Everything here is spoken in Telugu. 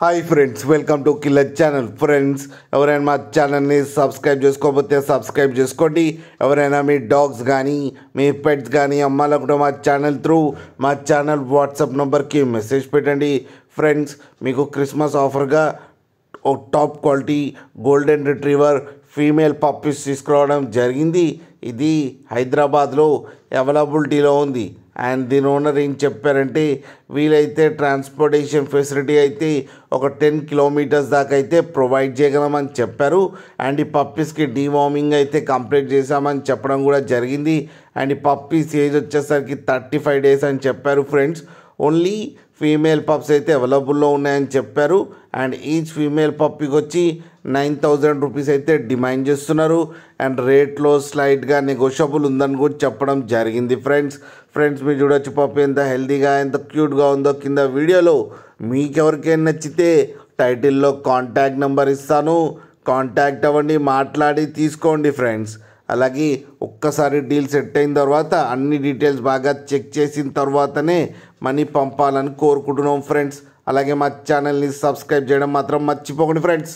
Hi friends, welcome to killer channel. Friends, ఎవరైనా మా ఛానల్ని సబ్స్క్రైబ్ చేసుకోకపోతే సబ్స్క్రైబ్ చేసుకోండి. ఎవరైనా మీ డాగ్స్ కానీ మీ పెట్స్ కానీ అమ్మాలనుకుంటే మా ఛానల్ త్రూ మా ఛానల్ వాట్సాప్ నెంబర్కి మెసేజ్ పెట్టండి. ఫ్రెండ్స్, మీకు క్రిస్మస్ ఆఫర్గా ఓ top quality golden retriever female puppies తీసుకురావడం జరిగింది. ఇది హైదరాబాద్లో అవైలబిలిటీలో ఉంది. అండ్ దీని ఓనర్ ఏం చెప్పారంటే, వీలైతే ట్రాన్స్పోర్టేషన్ ఫెసిలిటీ అయితే ఒక 10 కిలోమీటర్స్ దాకా అయితే ప్రొవైడ్ చేయగలమని చెప్పారు. అండ్ ఈ పప్పీస్కి డీవార్మింగ్ అయితే కంప్లీట్ చేశామని చెప్పడం కూడా జరిగింది. అండ్ ఈ పప్పీస్ ఏజ్ వచ్చేసరికి 35 days అని చెప్పారు. ఫ్రెండ్స్, ఓన్లీ ఫీమేల్ పప్స్ అయితే అవైలబుల్లో ఉన్నాయని చెప్పారు. అండ్ ఈచ్ ఫీమేల్ పప్పీకి వచ్చి 9,000 రూపీస్ అయితే డిమాండ్ చేస్తున్నారు. అండ్ రేట్లో స్లైట్గా నెగోషియబుల్ ఉందని కూడా చెప్పడం జరిగింది. ఫ్రెండ్స్ మీరు చూడొచ్చు పప్పి ఎంత హెల్తీగా ఎంత క్యూట్గా ఉందో. కింద వీడియోలో మీకెవరికైనా నచ్చితే టైటిల్లో కాంటాక్ట్ నెంబర్ ఇస్తాను, కాంటాక్ట్ అవ్వండి, మాట్లాడి తీసుకోండి. ఫ్రెండ్స్, అలాగే ఒక్కసారి డీల్ సెట్ అయిన తర్వాత అన్ని డీటెయిల్స్ బాగా చెక్ చేసిన తర్వాతనే మనీ పంపాలని కోరుకుంటున్నాం. ఫ్రెండ్స్, అలాగే మా ఛానల్ని సబ్స్క్రైబ్ చేయడం మాత్రం మర్చిపోకండి. ఫ్రెండ్స్.